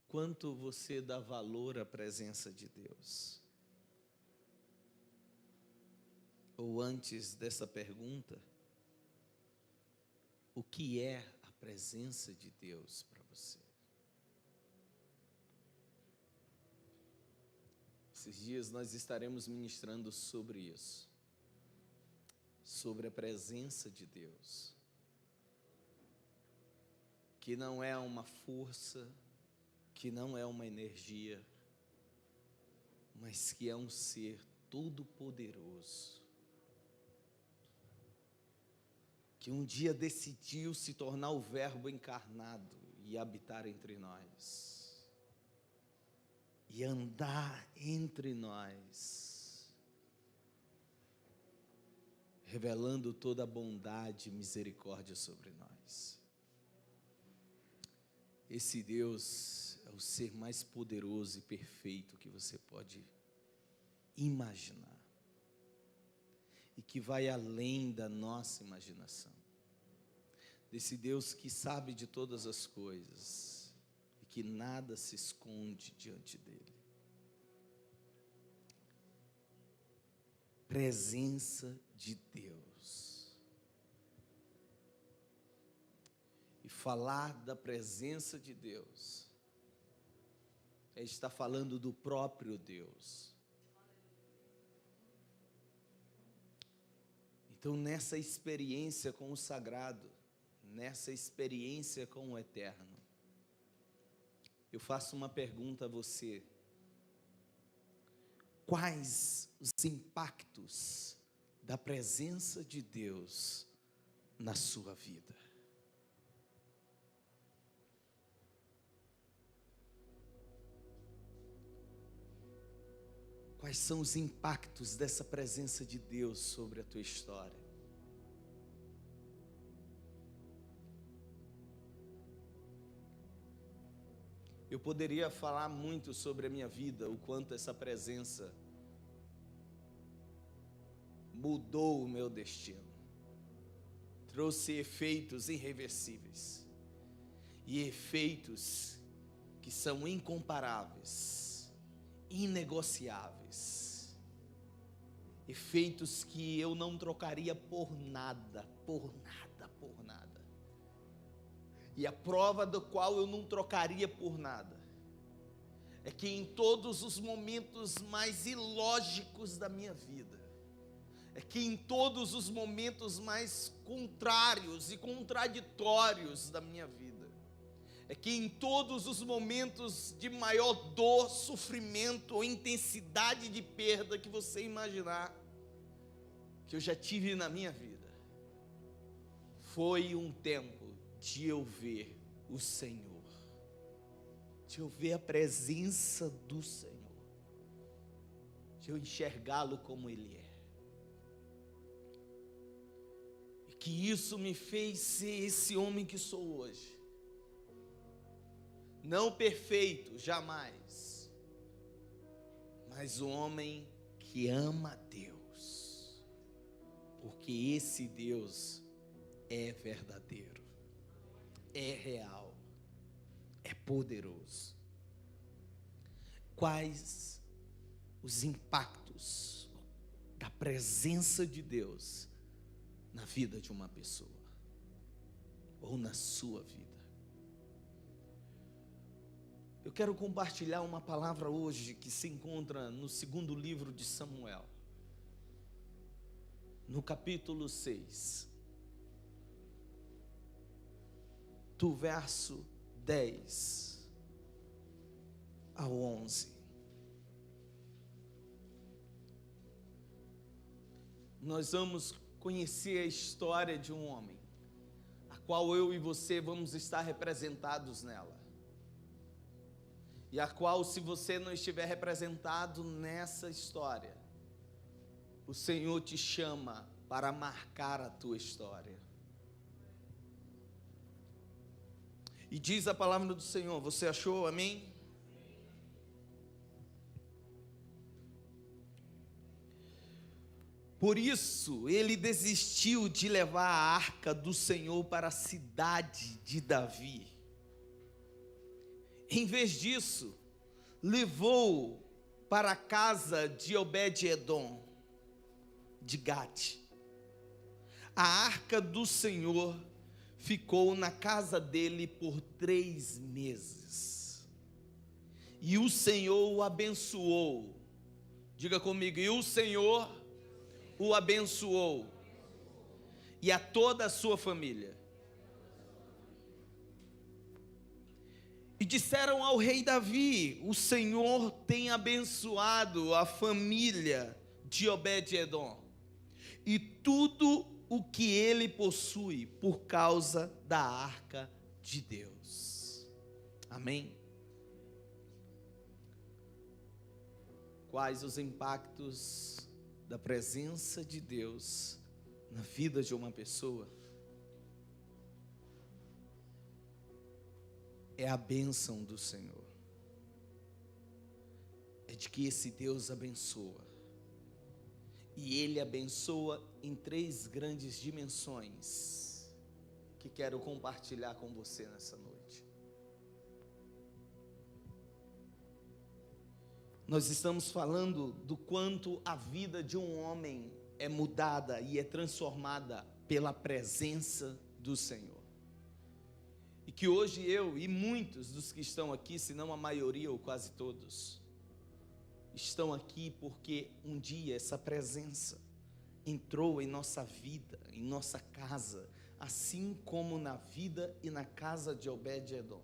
quanto você dá valor à presença de Deus? Ou antes dessa pergunta, o que é a presença de Deus para você? Esses dias nós estaremos ministrando sobre isso, sobre a presença de Deus, que não é uma força, que não é uma energia, mas que é um ser todo-poderoso, que um dia decidiu se tornar o Verbo encarnado e habitar entre nós, e andar entre nós, revelando toda a bondade e misericórdia sobre nós. Esse Deus é o ser mais poderoso e perfeito que você pode imaginar, e que vai além da nossa imaginação. Desse Deus que sabe de todas as coisas e que nada se esconde diante dele. Presença de Deus. E falar da presença de Deus é estar falando do próprio Deus. Então, nessa experiência com o sagrado, nessa experiência com o eterno, eu faço uma pergunta a você: quais os impactos da presença de Deus na sua vida? Quais são os impactos dessa presença de Deus sobre a tua história? Eu poderia falar muito sobre a minha vida, o quanto essa presença mudou o meu destino, trouxe efeitos irreversíveis e efeitos que são incomparáveis, inegociáveis, efeitos que eu não trocaria por nada, por nada, por nada. E a prova do qual eu não trocaria por nada é que em todos os momentos mais ilógicos da minha vida, é que em todos os momentos mais contrários e contraditórios da minha vida, é que em todos os momentos de maior dor, sofrimento ou intensidade de perda que você imaginar, que eu já tive na minha vida, foi um tempo de eu ver o Senhor, de eu ver a presença do Senhor, de eu enxergá-lo como Ele é. E que isso me fez ser esse homem que sou hoje. Não perfeito, jamais, mas um homem que ama a Deus, porque esse Deus é verdadeiro, é real, é poderoso. Quais os impactos da presença de Deus na vida de uma pessoa, ou na sua vida? Eu quero compartilhar uma palavra hoje que se encontra no segundo livro de Samuel, no capítulo 6, do verso 10 ao 11. Nós vamos conhecer a história de um homem, a qual eu e você vamos estar representados nela. E a qual, se você não estiver representado nessa história, o Senhor te chama para marcar a tua história. E diz a palavra do Senhor, você achou? Amém? Por isso, ele desistiu de levar a arca do Senhor para a cidade de Davi. Em vez disso, levou para a casa de Obed-edom, de Gate. A arca do Senhor ficou na casa dele por 3 meses. E o Senhor o abençoou. Diga comigo, e o Senhor o abençoou. E a toda a sua família. E disseram ao rei Davi: o Senhor tem abençoado a família de Obed-edom e tudo o que ele possui por causa da arca de Deus. Amém? Quais os impactos da presença de Deus na vida de uma pessoa? É a bênção do Senhor. É de que esse Deus abençoa. E Ele abençoa em 3 grandes dimensões, que quero compartilhar com você nessa noite. Nós estamos falando do quanto a vida de um homem é mudada e é transformada pela presença do Senhor. E que hoje eu e muitos dos que estão aqui, se não a maioria ou quase todos, estão aqui porque um dia essa presença entrou em nossa vida, em nossa casa, assim como na vida e na casa de Obed-edom,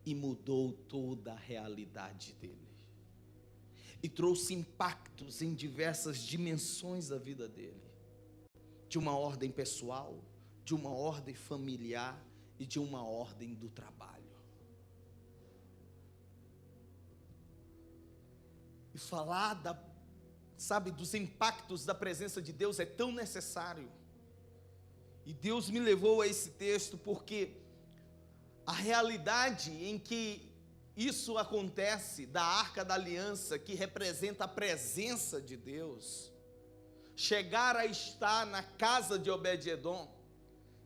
e mudou toda a realidade dele. E trouxe impactos em diversas dimensões da vida dele, de uma ordem pessoal, de uma ordem familiar e de uma ordem do trabalho. E falar dos impactos da presença de Deus é tão necessário. E Deus me levou a esse texto porque a realidade em que isso acontece, da Arca da Aliança, que representa a presença de Deus, chegar a estar na casa de Obed-edom,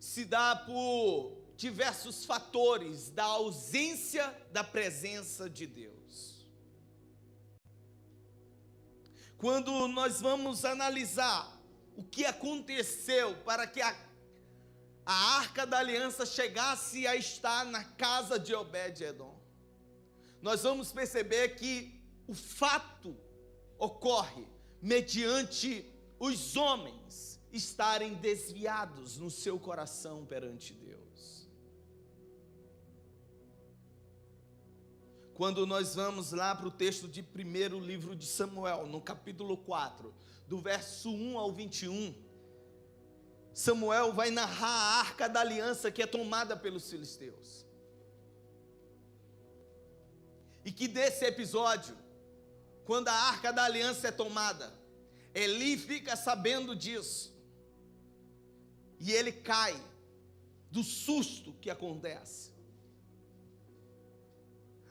se dá por diversos fatores da ausência da presença de Deus. Quando nós vamos analisar o que aconteceu para que a Arca da Aliança chegasse a estar na casa de Obed-edom, nós vamos perceber que o fato ocorre mediante os homens estarem desviados no seu coração perante Deus. Quando nós vamos lá para o texto de 1º livro de Samuel, no capítulo 4, do verso 1 ao 21, Samuel vai narrar a Arca da Aliança que é tomada pelos filisteus. E que desse episódio, quando a Arca da Aliança é tomada, Eli fica sabendo disso. E ele cai do susto que acontece.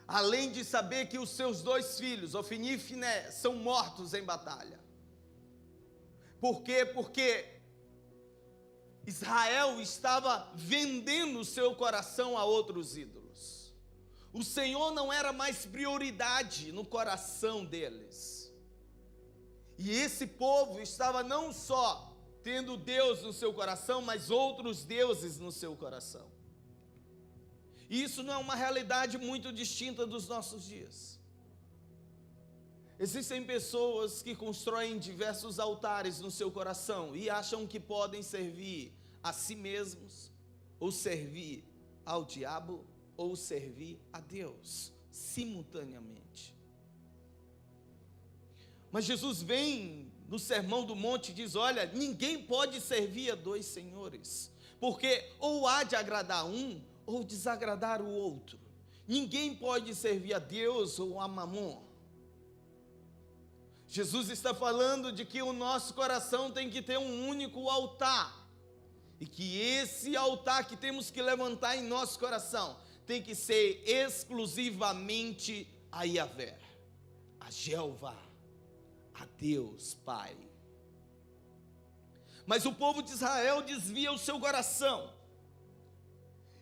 Além de saber que os seus 2 filhos, Ofni e Finéias, são mortos em batalha. Por quê? Porque Israel estava vendendo o seu coração a outros ídolos. O Senhor não era mais prioridade no coração deles. E esse povo estava não só tendo Deus no seu coração, mas outros deuses no seu coração. E isso não é uma realidade muito distinta dos nossos dias. Existem pessoas que constroem diversos altares no seu coração e acham que podem servir a si mesmos, ou servir ao diabo, ou servir a Deus, simultaneamente. Mas Jesus vem no Sermão do Monte e diz: olha, ninguém pode servir a 2 senhores, porque ou há de agradar um, ou desagradar o outro. Ninguém pode servir a Deus ou a Mamon. Jesus está falando de que o nosso coração tem que ter um único altar, e que esse altar que temos que levantar em nosso coração tem que ser exclusivamente a Yahvé, a Jeová, a Deus Pai. Mas o povo de Israel desvia o seu coração,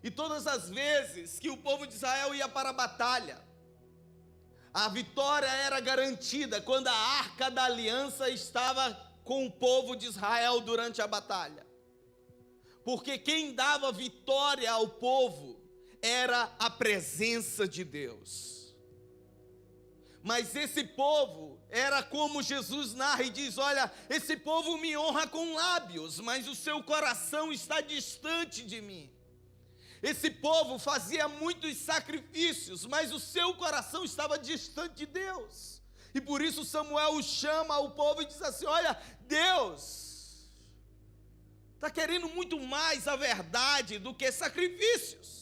E todas as vezes que o povo de Israel ia para a batalha, a vitória era garantida quando a arca da aliança estava com o povo de Israel durante a batalha. Porque quem dava vitória ao povo era a presença de Deus. Mas esse povo era como Jesus narra e diz: olha, esse povo me honra com lábios, mas o seu coração está distante de mim. Esse povo fazia muitos sacrifícios, mas o seu coração estava distante de Deus. E por isso Samuel chama o povo e diz assim: olha, Deus está querendo muito mais a verdade do que sacrifícios.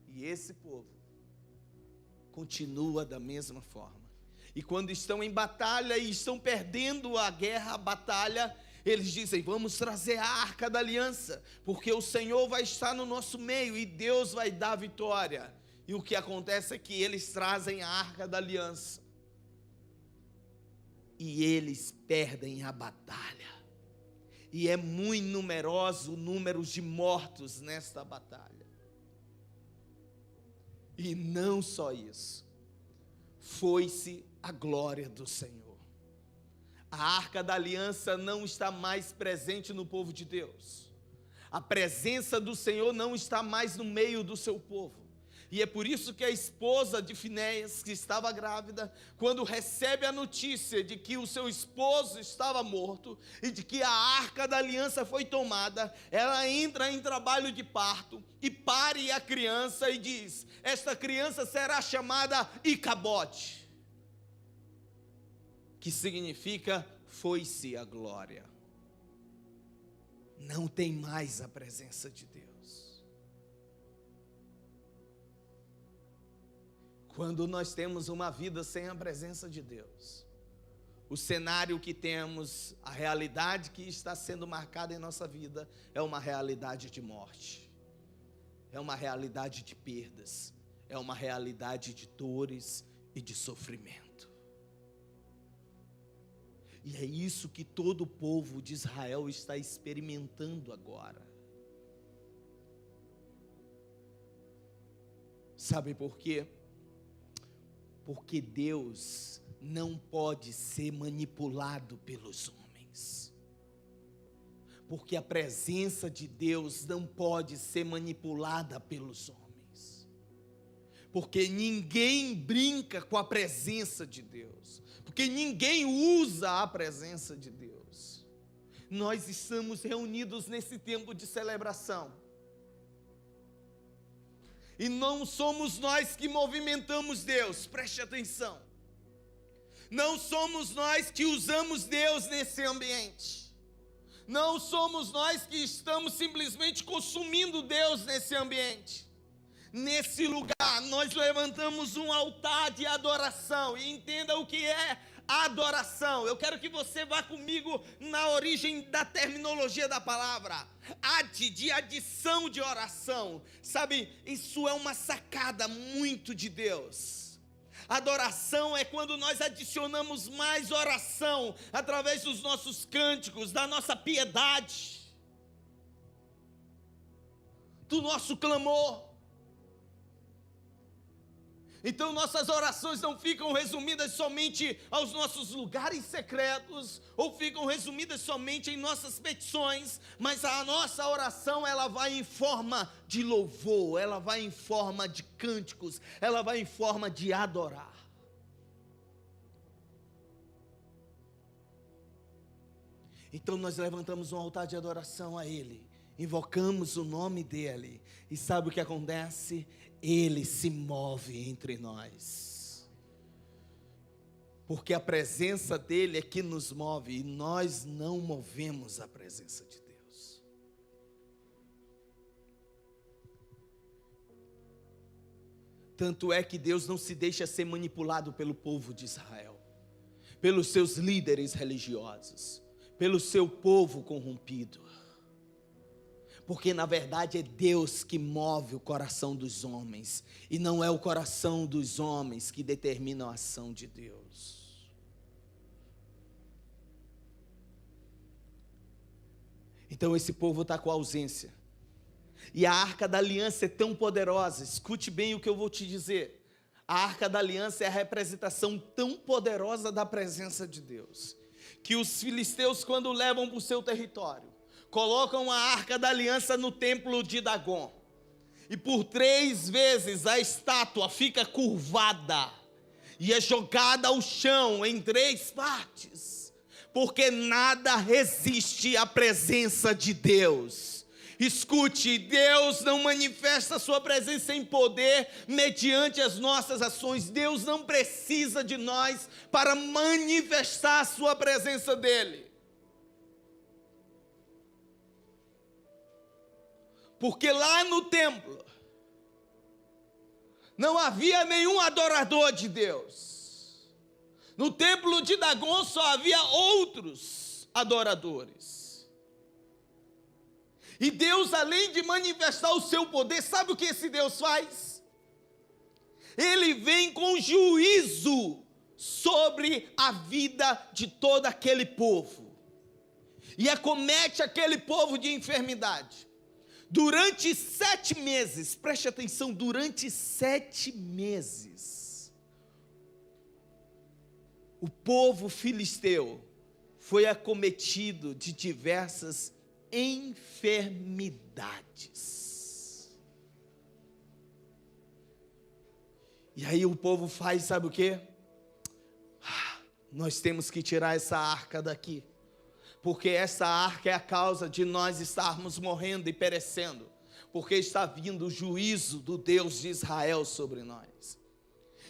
E esse povo continua da mesma forma. E quando estão em batalha e estão perdendo a guerra, a batalha, eles dizem: vamos trazer a arca da aliança, porque o Senhor vai estar no nosso meio e Deus vai dar a vitória. E o que acontece é que eles trazem a arca da aliança e eles perdem a batalha. E é muito numeroso o número de mortos nesta batalha. E não só isso, foi-se a glória do Senhor. A arca da aliança não está mais presente no povo de Deus. A presença do Senhor não está mais no meio do seu povo. E é por isso que a esposa de Finéias, que estava grávida, quando recebe a notícia de que o seu esposo estava morto e de que a arca da aliança foi tomada, ela entra em trabalho de parto e pare a criança e diz: esta criança será chamada Icabote, que significa foi-se a glória. Não tem mais a presença de Deus. Quando nós temos uma vida sem a presença de Deus, o cenário que temos, a realidade que está sendo marcada em nossa vida é uma realidade de morte, é uma realidade de perdas, é uma realidade de dores e de sofrimento. E é isso que todo o povo de Israel está experimentando agora. Sabe por quê? Porque Deus não pode ser manipulado pelos homens. Porque a presença de Deus não pode ser manipulada pelos homens. Porque ninguém brinca com a presença de Deus. Porque ninguém usa a presença de Deus. Nós estamos reunidos nesse tempo de celebração. E não somos nós que movimentamos Deus, preste atenção. Não somos nós que usamos Deus nesse ambiente. Não somos nós que estamos simplesmente consumindo Deus nesse ambiente. Nesse lugar, nós levantamos um altar de adoração. E entenda o que é adoração. Eu quero que você vá comigo na origem da terminologia da palavra. De adição de oração. Sabe, isso é uma sacada muito de Deus. Adoração é quando nós adicionamos mais oração através dos nossos cânticos, da nossa piedade, do nosso clamor. Então nossas orações não ficam resumidas somente aos nossos lugares secretos, ou ficam resumidas somente em nossas petições, mas a nossa oração, ela vai em forma de louvor, ela vai em forma de cânticos, ela vai em forma de adorar. Então nós levantamos um altar de adoração a Ele, invocamos o nome dEle, e sabe o que acontece? Ele se move entre nós, porque a presença dEle é que nos move, e nós não movemos a presença de Deus. Tanto é que Deus não se deixa ser manipulado pelo povo de Israel, pelos seus líderes religiosos, pelo seu povo corrompido. Porque na verdade é Deus que move o coração dos homens, e não é o coração dos homens que determina a ação de Deus. Então esse povo está com ausência. E a Arca da Aliança é tão poderosa, escute bem o que eu vou te dizer. A Arca da Aliança é a representação tão poderosa da presença de Deus, que os filisteus, quando levam para o seu território, colocam a Arca da Aliança no templo de Dagon. E por 3 vezes a estátua fica curvada e é jogada ao chão em 3 partes, porque nada resiste à presença de Deus. Escute, Deus não manifesta a sua presença em poder mediante as nossas ações. Deus não precisa de nós para manifestar a sua presença dele. Porque lá no templo não havia nenhum adorador de Deus. No templo de Dagon só havia outros adoradores. E Deus, além de manifestar o seu poder, sabe o que esse Deus faz? Ele vem com juízo sobre a vida de todo aquele povo. E acomete aquele povo de enfermidade. Durante 7 meses, preste atenção, durante 7 meses, o povo filisteu foi acometido de diversas enfermidades. E aí o povo faz, sabe o quê? Nós temos que tirar essa arca daqui, porque essa arca é a causa de nós estarmos morrendo e perecendo, porque está vindo o juízo do Deus de Israel sobre nós.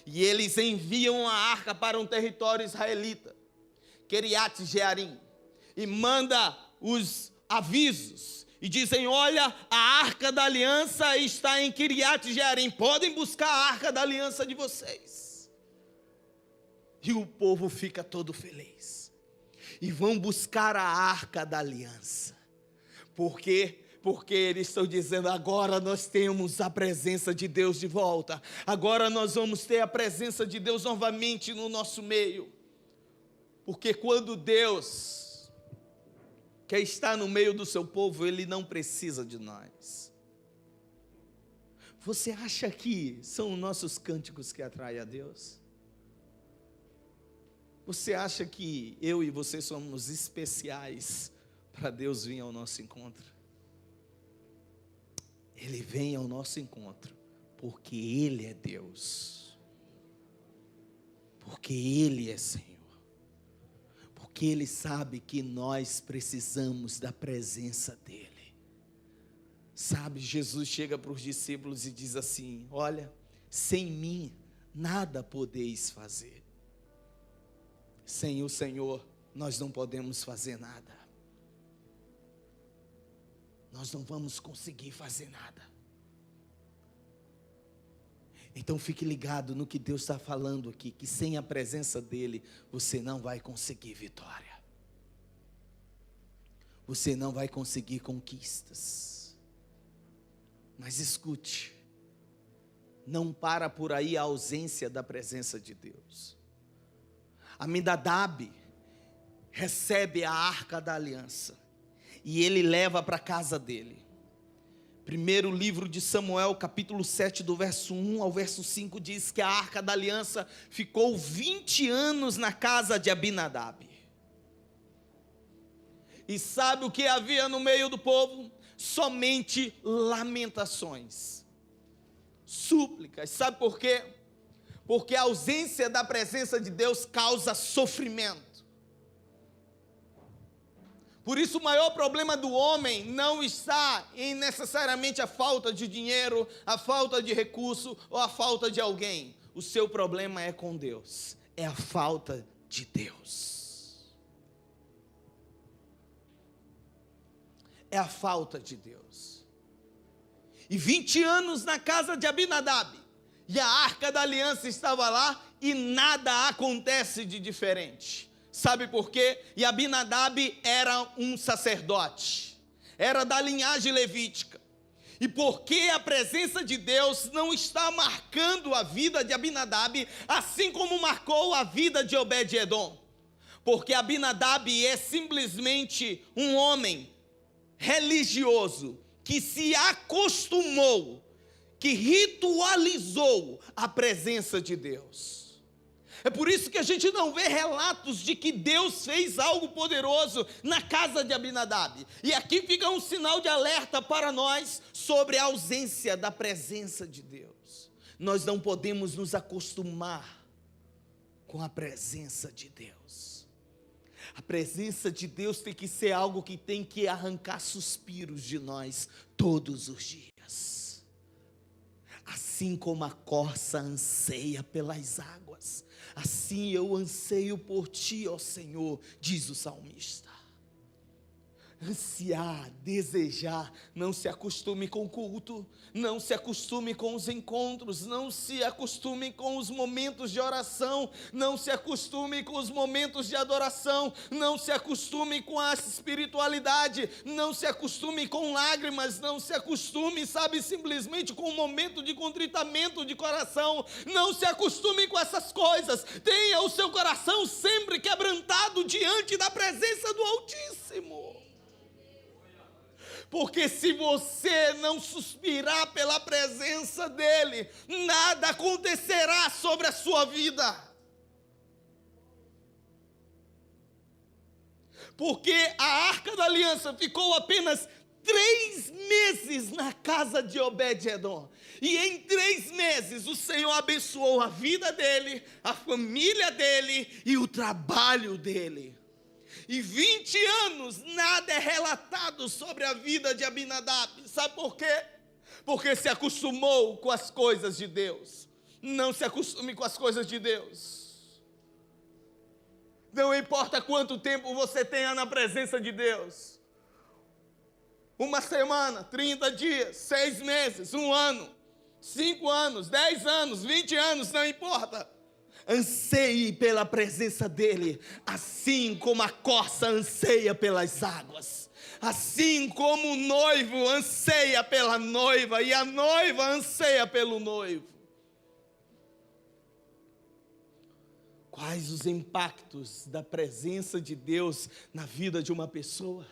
E eles enviam a arca para um território israelita, Quiriat Jearim, e manda os avisos, e dizem: olha, a Arca da Aliança está em Quiriat Jearim, podem buscar a Arca da Aliança de vocês. E o povo fica todo feliz, e vão buscar a Arca da Aliança. Por quê? Porque eles estão dizendo: agora nós temos a presença de Deus de volta, agora nós vamos ter a presença de Deus novamente no nosso meio. Porque quando Deus quer estar no meio do seu povo, Ele não precisa de nós. Você acha que são os nossos cânticos que atraem a Deus? Você acha que eu e você somos especiais para Deus vir ao nosso encontro? Ele vem ao nosso encontro porque Ele é Deus, porque Ele é Senhor. Porque Ele sabe que nós precisamos da presença dEle. Sabe, Jesus chega para os discípulos e diz assim: olha, sem mim nada podeis fazer. Sem o Senhor nós não podemos fazer nada. Nós não vamos conseguir fazer nada. Então fique ligado no que Deus está falando aqui, que sem a presença dEle, você não vai conseguir vitória. Você não vai conseguir conquistas. Mas escute, não para por aí a ausência da presença de Deus. Aminadab recebe a Arca da Aliança, e ele leva para a casa dele. Primeiro livro de Samuel, capítulo 7, do verso 1 ao verso 5, diz que a Arca da Aliança ficou 20 anos na casa de Abinadab. E sabe o que havia no meio do povo? Somente lamentações, súplicas. Sabe por quê? Porque a ausência da presença de Deus causa sofrimento. Por isso o maior problema do homem não está em necessariamente a falta de dinheiro, a falta de recurso ou a falta de alguém. O seu problema é com Deus, é a falta de Deus. É a falta de Deus. E 20 anos na casa de Abinadab, e a Arca da Aliança estava lá, e nada acontece de diferente. Sabe por quê? E Abinadab era um sacerdote, era da linhagem levítica. E porque a presença de Deus não está marcando a vida de Abinadab, assim como marcou a vida de Obed-edom. Porque Abinadab é simplesmente um homem religioso que se acostumou, que ritualizou a presença de Deus. É por isso que a gente não vê relatos de que Deus fez algo poderoso na casa de Abinadab. E aqui fica um sinal de alerta para nós sobre a ausência da presença de Deus. Nós não podemos nos acostumar com a presença de Deus. A presença de Deus tem que ser algo que tem que arrancar suspiros de nós todos os dias. Assim como a corça anseia pelas águas, assim eu anseio por ti, ó Senhor, diz o salmista. Ansiar, desejar, não se acostume com o culto, não se acostume com os encontros, não se acostume com os momentos de oração, não se acostume com os momentos de adoração, não se acostume com a espiritualidade, não se acostume com lágrimas, não se acostume, simplesmente com um momento de contritamento de coração, não se acostume com essas coisas, tenha o seu coração sempre quebrantado diante da presença do Altíssimo. Porque se você não suspirar pela presença dEle, nada acontecerá sobre a sua vida. Porque a Arca da Aliança ficou apenas 3 meses na casa de Obed-Edom. E em 3 meses o Senhor abençoou a vida dele, a família dele e o trabalho dele. E 20 anos nada é relatado sobre a vida de Abinadab. Sabe por quê? Porque se acostumou com as coisas de Deus. Não se acostume com as coisas de Deus. Não importa quanto tempo você tenha na presença de Deus. 1 semana, 30 dias, 6 meses, 1 ano, 5 anos, 10 anos, 20 anos, não importa. Anseie pela presença dEle, assim como a corça anseia pelas águas, assim como o noivo anseia pela noiva e a noiva anseia pelo noivo. Quais os impactos da presença de Deus na vida de uma pessoa?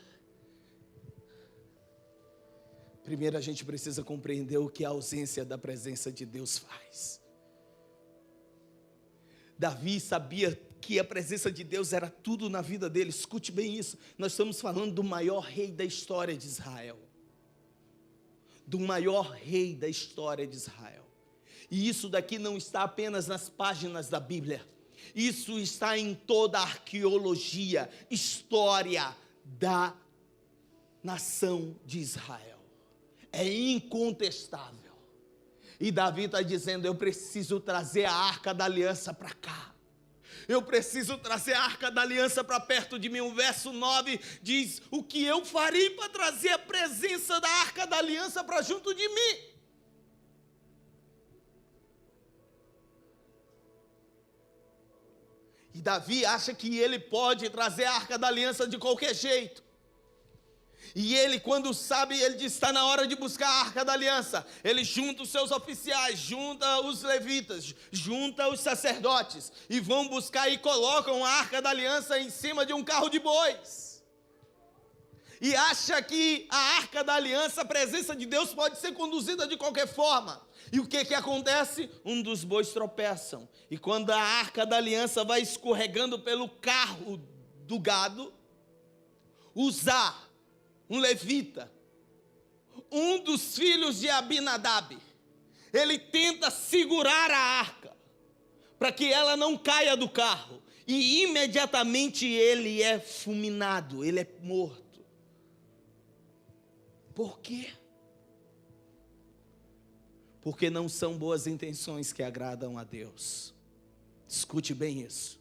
Primeiro a gente precisa compreender o que a ausência da presença de Deus faz. Davi sabia que a presença de Deus era tudo na vida dele. Escute bem isso. Nós estamos falando do maior rei da história de Israel. Do maior rei da história de Israel. E isso daqui não está apenas nas páginas da Bíblia. Isso está em toda a arqueologia, história da nação de Israel. É incontestável. E Davi está dizendo, eu preciso trazer a Arca da Aliança para cá. Eu preciso trazer a Arca da Aliança para perto de mim. O verso 9 diz, o que eu farei para trazer a presença da Arca da Aliança para junto de mim? E Davi acha que ele pode trazer a Arca da Aliança de qualquer jeito. E ele, quando sabe, ele diz, está na hora de buscar a Arca da Aliança. Ele junta os seus oficiais, junta os levitas, junta os sacerdotes. E vão buscar e colocam a Arca da Aliança em cima de um carro de bois. E acha que a Arca da Aliança, a presença de Deus, pode ser conduzida de qualquer forma. E o que acontece? Um dos bois tropeçam. E quando a Arca da Aliança vai escorregando pelo carro do gado, Uzá, um levita, um dos filhos de Abinadab, ele tenta segurar a arca, para que ela não caia do carro, e imediatamente ele é fulminado, ele é morto. Por quê? Porque não são boas intenções que agradam a Deus. Escute bem isso.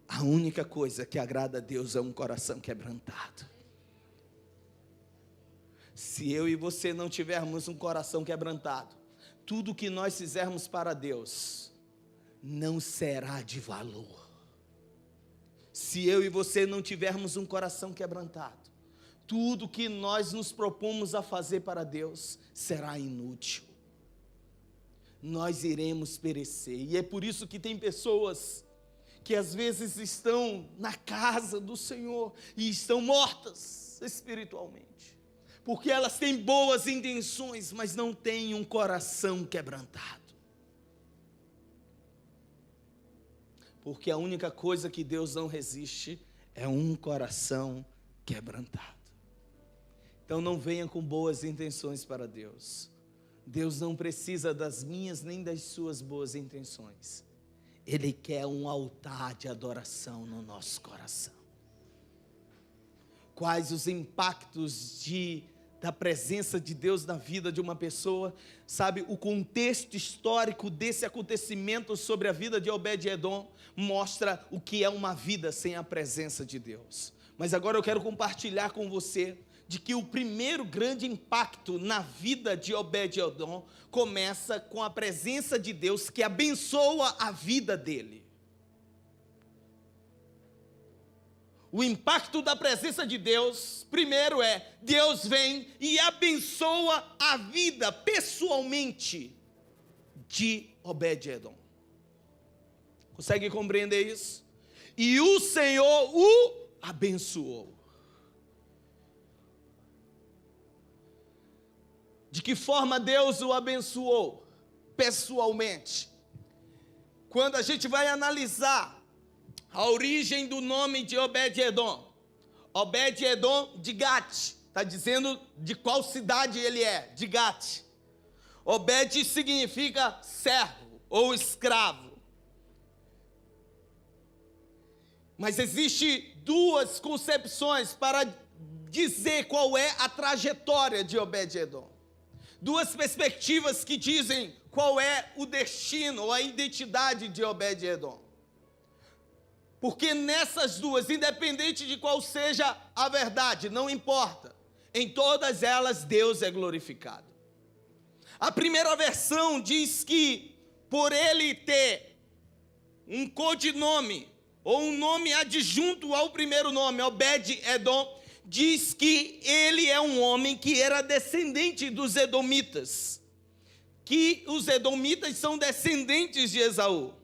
A única coisa que agrada a Deus é um coração quebrantado. Se eu e você não tivermos um coração quebrantado, tudo que nós fizermos para Deus não será de valor. Se eu e você não tivermos um coração quebrantado, tudo que nós nos propomos a fazer para Deus será inútil. Nós iremos perecer. E é por isso que tem pessoas que às vezes estão na casa do Senhor e estão mortas. espiritualmente. Porque elas têm boas intenções, mas não têm um coração quebrantado. Porque a única coisa que Deus não resiste é um coração quebrantado. Então não venha com boas intenções para Deus. Deus não precisa das minhas nem das suas boas intenções. Ele quer um altar de adoração no nosso coração. Quais os impactos da presença de Deus na vida de uma pessoa? Sabe, o contexto histórico desse acontecimento sobre a vida de Obed-Edom mostra o que é uma vida sem a presença de Deus. Mas agora eu quero compartilhar com você de que o primeiro grande impacto na vida de Obed-Edom começa com a presença de Deus que abençoa a vida dele. O impacto da presença de Deus, primeiro Deus vem e abençoa a vida pessoalmente de Obed-Edom. Consegue compreender isso? E o Senhor o abençoou. De que forma Deus o abençoou? Pessoalmente. Quando a gente vai analisar a origem do nome de Obed-Edom. Obed-Edom de Gate. Está dizendo de qual cidade ele é, de Gate. Obed significa servo ou escravo. Mas existe duas concepções para dizer qual é a trajetória de Obed-Edom. Duas perspectivas que dizem qual é o destino ou a identidade de Obed-Edom. Porque nessas duas, independente de qual seja a verdade, não importa, em todas elas Deus é glorificado. A primeira versão diz que por ele ter um codinome, ou um nome adjunto ao primeiro nome, Obed-Edom, diz que ele é um homem que era descendente dos edomitas, que os edomitas são descendentes de Esaú.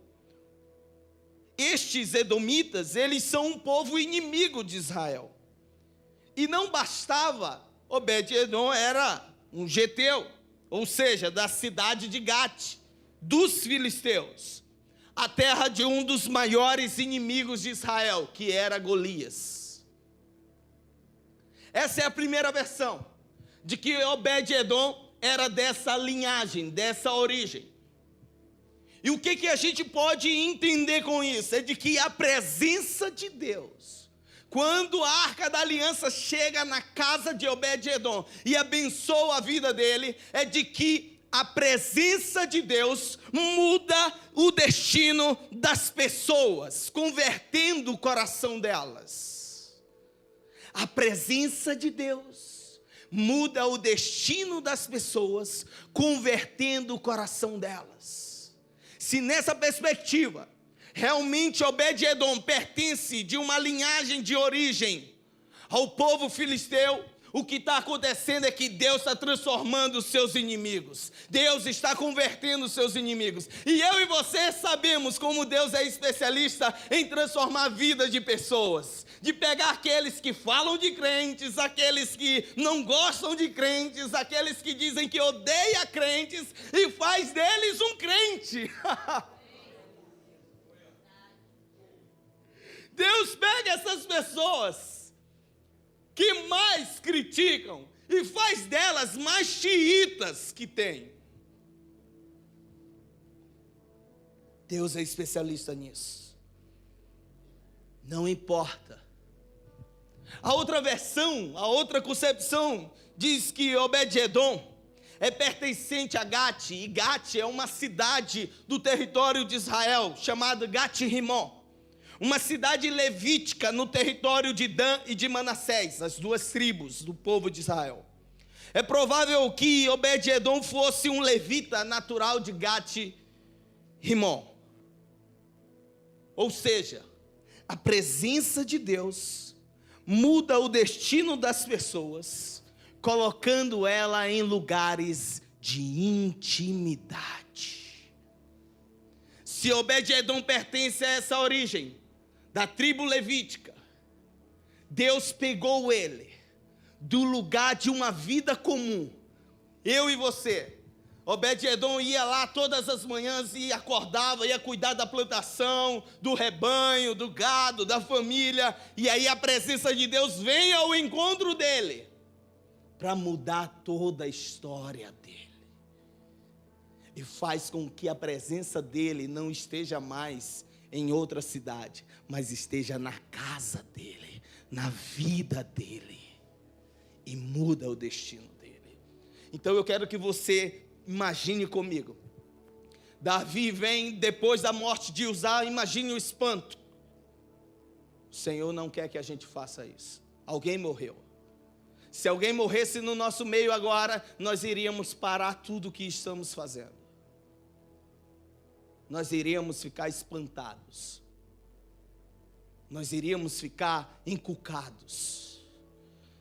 Estes edomitas, eles são um povo inimigo de Israel. E não bastava, Obed-Edom era um geteu, ou seja, da cidade de Gate, dos filisteus, a terra de um dos maiores inimigos de Israel, que era Golias. Essa é a primeira versão, de que Obed-Edom era dessa linhagem, dessa origem. E o que a gente pode entender com isso? É de que a presença de Deus, quando a Arca da Aliança chega na casa de Obed-Edom e abençoa a vida dele, é de que a presença de Deus muda o destino das pessoas, convertendo o coração delas. A presença de Deus muda o destino das pessoas, convertendo o coração delas. Se nessa perspectiva, realmente Obed-Edom pertence de uma linhagem de origem ao povo filisteu, o que está acontecendo é que Deus está transformando os seus inimigos. Deus está convertendo os seus inimigos. E eu e você sabemos como Deus é especialista em transformar a vida de pessoas. De pegar aqueles que falam de crentes, aqueles que não gostam de crentes, aqueles que dizem que odeia crentes e faz deles um crente. Deus pega essas pessoas que mais criticam e faz delas mais xiitas que tem. Deus é especialista nisso. Não importa. A outra versão, a outra concepção diz que Obed-Edom é pertencente a Gate, e Gate é uma cidade do território de Israel, chamada Gate-Rimon. Uma cidade levítica no território de Dan e de Manassés, as duas tribos do povo de Israel. É provável que Obed-Edom fosse um levita natural de Gate-Rimon. Ou seja, a presença de Deus muda o destino das pessoas, colocando ela em lugares de intimidade. Se Obed-Edom pertence a essa origem, da tribo levítica, Deus pegou ele, do lugar de uma vida comum. Eu e você. Obed-edom ia lá todas as manhãs e acordava, ia cuidar da plantação, do rebanho, do gado, da família. E aí a presença de Deus vem ao encontro dele para mudar toda a história dele. E faz com que a presença dele não esteja mais em outra cidade, mas esteja na casa dele, na vida dele. E muda o destino dele. Então eu quero que você imagine comigo. Davi vem depois da morte de Uzá, imagine o espanto. O Senhor não quer que a gente faça isso. Alguém morreu. Se alguém morresse no nosso meio agora, nós iríamos parar tudo o que estamos fazendo. Nós iríamos ficar espantados. Nós iríamos ficar encucados.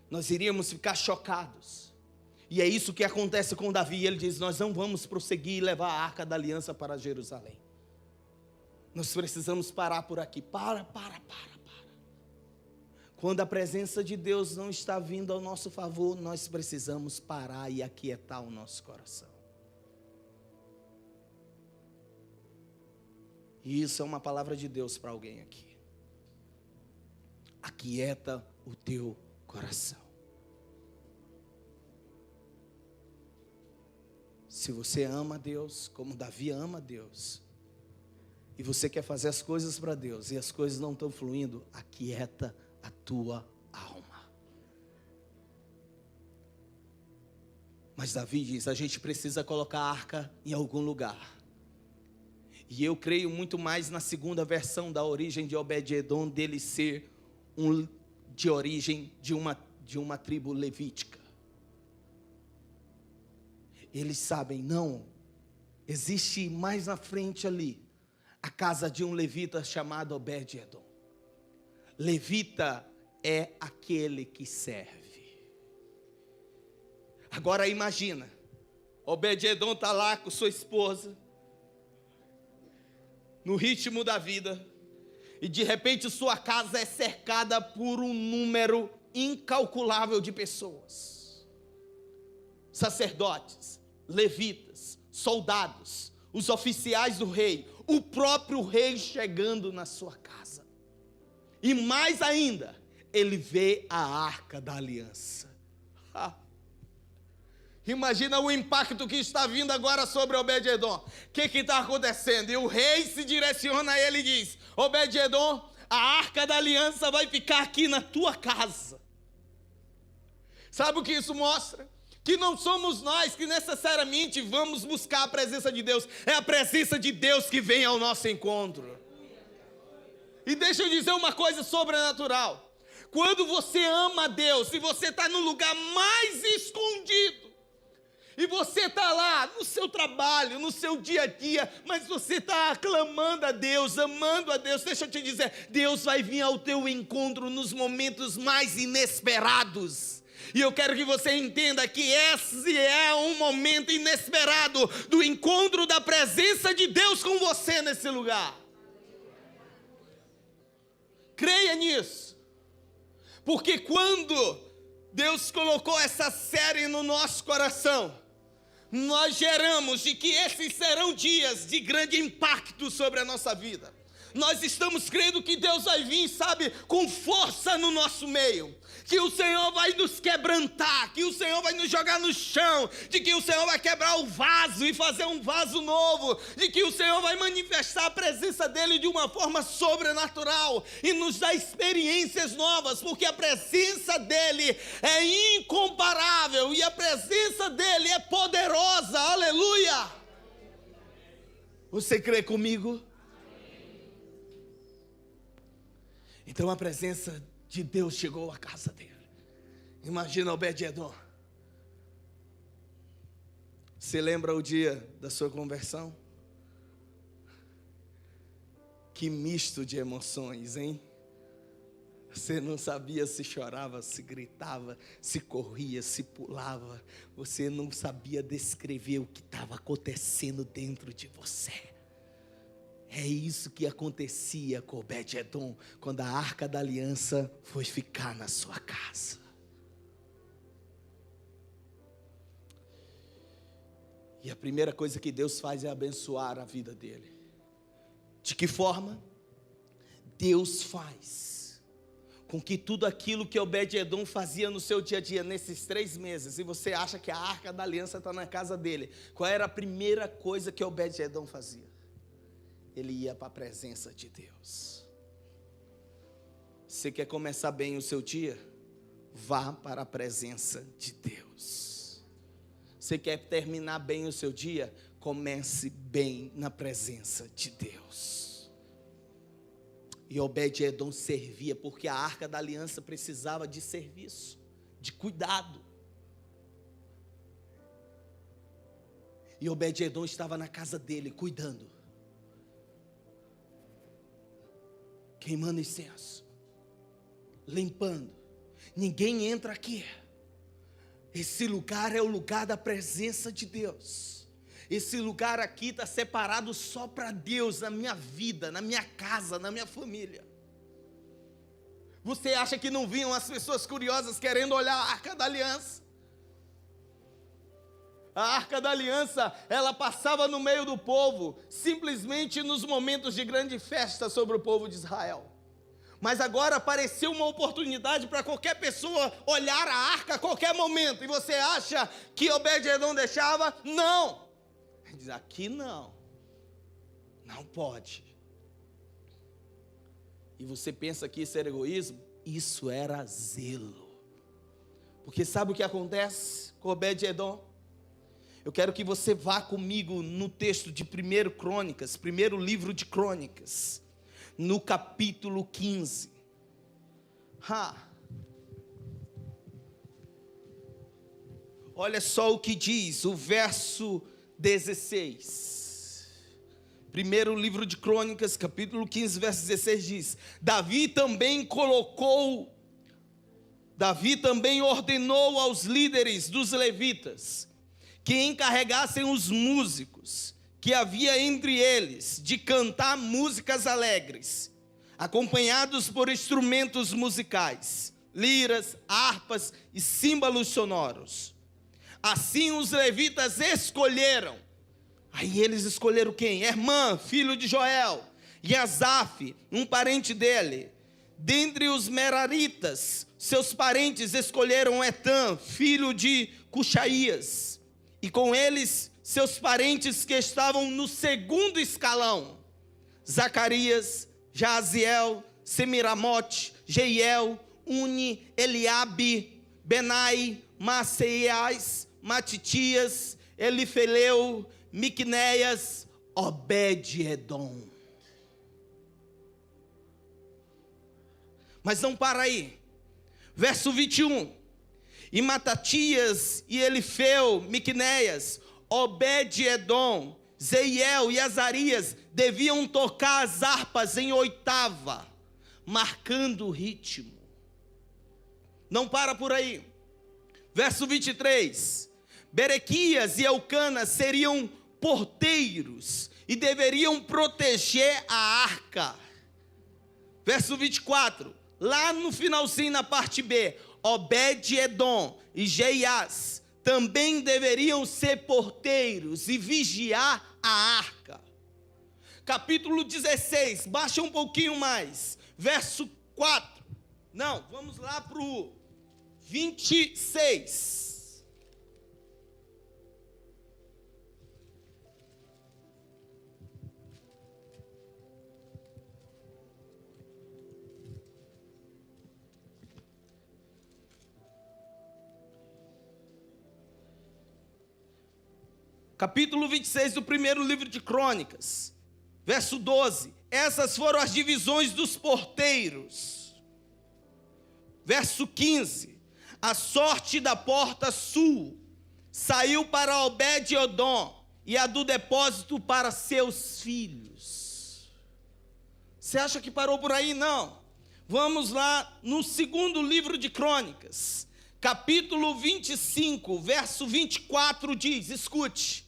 Nós iríamos ficar chocados. E é isso que acontece com Davi. Ele diz: nós não vamos prosseguir e levar a arca da aliança para Jerusalém. Nós precisamos parar por aqui. Para. Quando a presença de Deus não está vindo ao nosso favor, nós precisamos parar e aquietar o nosso coração. E isso é uma palavra de Deus para alguém aqui. Aquieta o teu coração. Se você ama Deus, como Davi ama Deus, e você quer fazer as coisas para Deus, e as coisas não estão fluindo, aquieta a tua alma. Mas Davi diz: a gente precisa colocar a arca em algum lugar. E eu creio muito mais na segunda versão da origem de Obed-edom, dele ser de origem de uma tribo levítica. Eles sabem, não, existe mais na frente ali a casa de um levita chamado Obed-edom. Levita é aquele que serve. Agora imagina, Obed-edom está lá com sua esposa, no ritmo da vida, e de repente sua casa é cercada por um número incalculável de pessoas. Sacerdotes, levitas, soldados, os oficiais do rei, o próprio rei chegando na sua casa. E mais ainda, ele vê a arca da aliança. Imagina o impacto que está vindo agora sobre Obed-edom. O que está acontecendo? E o rei se direciona a ele e diz: Obed-edom, a arca da aliança vai ficar aqui na tua casa. Sabe o que isso mostra? Que não somos nós que necessariamente vamos buscar a presença de Deus. É a presença de Deus que vem ao nosso encontro. E deixa eu dizer uma coisa sobrenatural. Quando você ama a Deus, e você está no lugar mais escondido, e você está lá no seu trabalho, no seu dia a dia, mas você está aclamando a Deus, amando a Deus, deixa eu te dizer, Deus vai vir ao teu encontro nos momentos mais inesperados. E eu quero que você entenda que esse é um momento inesperado do encontro da presença de Deus com você nesse lugar. Creia nisso. Porque quando Deus colocou essa série no nosso coração, nós geramos de que esses serão dias de grande impacto sobre a nossa vida. Nós estamos crendo que Deus vai vir, sabe, com força no nosso meio. Que o Senhor vai nos quebrantar, que o Senhor vai nos jogar no chão, de que o Senhor vai quebrar o vaso e fazer um vaso novo, de que o Senhor vai manifestar a presença dEle de uma forma sobrenatural e nos dar experiências novas, porque a presença dEle é incomparável e a presença dEle é poderosa, aleluia! Você crê comigo? Então a presença de Deus chegou à casa dele. Imagina Obed-edom. Você lembra o dia da sua conversão? Que misto de emoções, hein? Você não sabia se chorava, se gritava, se corria, se pulava. Você não sabia descrever o que estava acontecendo dentro de você. É isso que acontecia com Obed-edom quando a arca da aliança foi ficar na sua casa. E a primeira coisa que Deus faz é abençoar a vida dele. De que forma? Deus faz com que tudo aquilo que Obed-Edom fazia no seu dia a dia, nesses 3 meses, e você acha que a Arca da Aliança está na casa dele, qual era a primeira coisa que Obed-Edom fazia? Ele ia para a presença de Deus. Você quer começar bem o seu dia? Vá para a presença de Deus. Você quer terminar bem o seu dia? Comece bem na presença de Deus. E Obed-Edom servia, porque a Arca da Aliança precisava de serviço, de cuidado. E Obed-Edom estava na casa dele, cuidando, queimando incenso, limpando. Ninguém entra aqui. Esse lugar é o lugar da presença de Deus. Esse lugar aqui está separado só para Deus, na minha vida, na minha casa, na minha família. Você acha que não vinham as pessoas curiosas querendo olhar a Arca da Aliança? A Arca da Aliança, ela passava no meio do povo, simplesmente nos momentos de grande festa sobre o povo de Israel. Mas agora apareceu uma oportunidade para qualquer pessoa olhar a arca a qualquer momento. E você acha que Obed-Edom deixava? Não. Ele diz, aqui não. Não pode. E você pensa que isso era egoísmo? Isso era zelo. Porque sabe o que acontece com Obed-Edom? Eu quero que você vá comigo no texto de 1 Crônicas, primeiro livro de Crônicas, no capítulo 15. Olha só o que diz o verso 16. Primeiro livro de Crônicas, capítulo 15, verso 16 diz: Davi também ordenou aos líderes dos levitas que encarregassem os músicos que havia entre eles de cantar músicas alegres, acompanhados por instrumentos musicais, liras, harpas e símbolos sonoros. Assim os levitas escolheram. Aí eles escolheram quem? Hermã, filho de Joel, e Asaf, um parente dele. Dentre os meraritas, seus parentes escolheram Etã, filho de Cuxaías, e com eles seus parentes que estavam no segundo escalão: Zacarias, Jaziel, Semiramote, Jeiel, Uni, Eliabe, Benai, Maceias, Matitias, Elifeleu, Miqunéias, Obed-Edom. Mas não para aí. Verso 21. E Matatias, e Elifeu, Miqunéias, Obed-Edom, Zeiel e Azarias deviam tocar as harpas em oitava, marcando o ritmo. Não para por aí. Verso 23. Berequias e Elcana seriam porteiros e deveriam proteger a arca. Verso 24. Lá no finalzinho, na parte B, Obed-Edom e Jeias também deveriam ser porteiros e vigiar a arca. Capítulo 16, baixa um pouquinho mais, verso 4. Não, vamos lá para o 26. Capítulo 26 do primeiro livro de Crônicas, verso 12. Essas foram as divisões dos porteiros. Verso 15. A sorte da porta sul saiu para Obed-Edom e a do depósito para seus filhos. Você acha que parou por aí? Não. Vamos lá no segundo livro de Crônicas, capítulo 25, verso 24 diz, escute: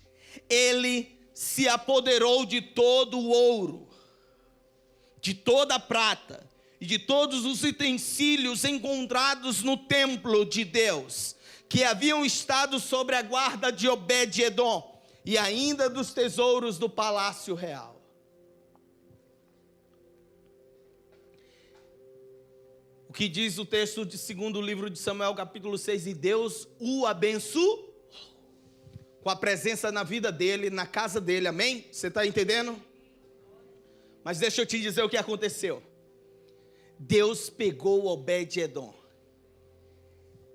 ele se apoderou de todo o ouro, de toda a prata e de todos os utensílios encontrados no templo de Deus, que haviam estado sobre a guarda de Obed-Edom, e ainda dos tesouros do palácio real. O que diz o texto de 2º livro de Samuel, capítulo 6, e Deus o abençoou com a presença na vida dele, na casa dele, amém? Você está entendendo? Mas deixa eu te dizer o que aconteceu. Deus pegou Obed-Edom,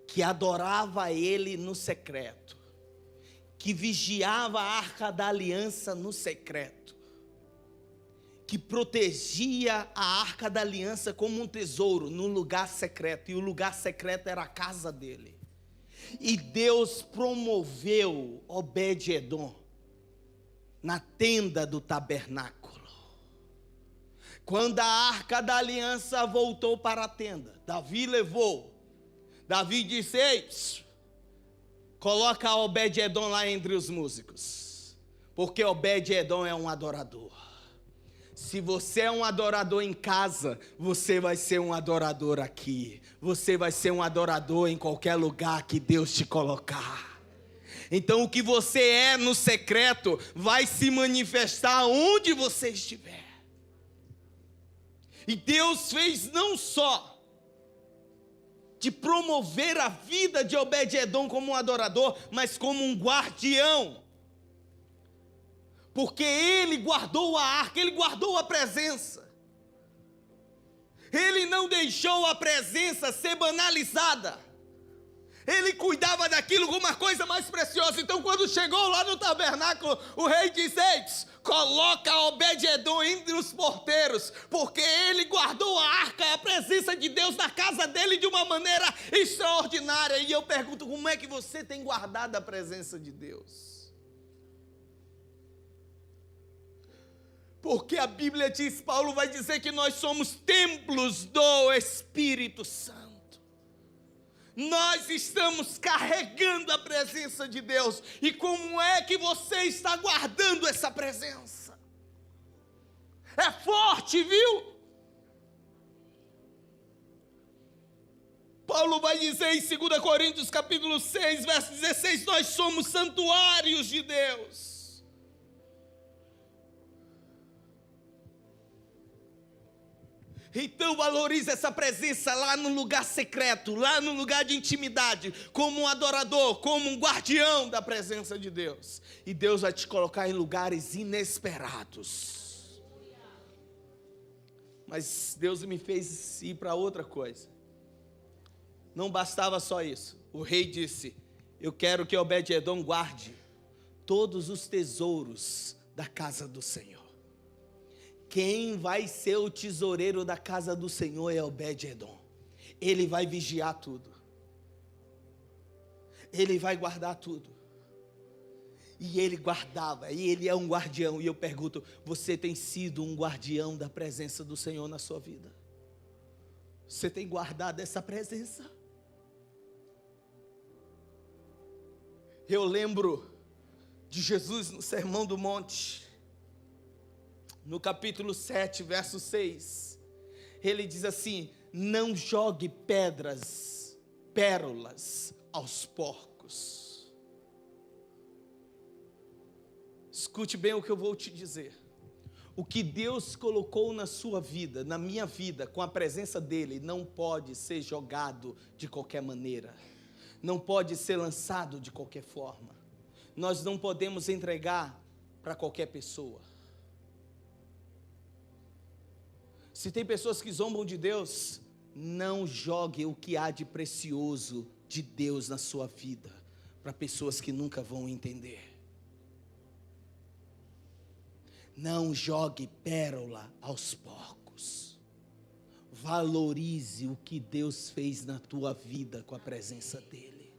que adorava ele no secreto, que vigiava a arca da aliança no secreto, que protegia a arca da aliança como um tesouro no lugar secreto, e o lugar secreto era a casa dele. E Deus promoveu Obed-Edom na tenda do tabernáculo. Quando a arca da aliança voltou para a tenda, Davi levou. Davi disse: ei, coloca Obed-Edom lá entre os músicos, porque Obed-Edom é um adorador. Se você é um adorador em casa, você vai ser um adorador aqui. Você vai ser um adorador em qualquer lugar que Deus te colocar. Então o que você é no secreto vai se manifestar onde você estiver. E Deus fez não só de promover a vida de Obed-Edom como um adorador, mas como um guardião. Porque ele guardou a arca, ele guardou a presença. Ele não deixou a presença ser banalizada. Ele cuidava daquilo como uma coisa mais preciosa. Então quando chegou lá no tabernáculo, o rei disse: ei, coloca Obed-Edom entre os porteiros, porque ele guardou a arca, a presença de Deus na casa dele de uma maneira extraordinária. E eu pergunto, como é que você tem guardado a presença de Deus? Porque a Bíblia diz, Paulo vai dizer que nós somos templos do Espírito Santo. Nós estamos carregando a presença de Deus. E como é que você está guardando essa presença? É forte, viu? Paulo vai dizer em 2 Coríntios capítulo 6, verso 16, nós somos santuários de Deus. Então valorize essa presença lá no lugar secreto, lá no lugar de intimidade, como um adorador, como um guardião da presença de Deus. E Deus vai te colocar em lugares inesperados. Mas Deus me fez ir para outra coisa. Não bastava só isso. O rei disse: eu quero que Obed-Edom guarde todos os tesouros da casa do Senhor. Quem vai ser o tesoureiro da casa do Senhor é Obed-Edom. Ele vai vigiar tudo. Ele vai guardar tudo. E ele guardava, e ele é um guardião. E eu pergunto, você tem sido um guardião da presença do Senhor na sua vida? Você tem guardado essa presença? Eu lembro de Jesus no Sermão do Monte. No capítulo 7, verso 6, ele diz assim: não jogue pérolas aos porcos. Escute bem o que eu vou te dizer. O que Deus colocou na sua vida, na minha vida, com a presença dele, não pode ser jogado de qualquer maneira. Não pode ser lançado de qualquer forma. Nós não podemos entregar para qualquer pessoa. Se tem pessoas que zombam de Deus, não jogue o que há de precioso de Deus na sua vida para pessoas que nunca vão entender. Não jogue pérola aos porcos. Valorize o que Deus fez na tua vida com a presença dele.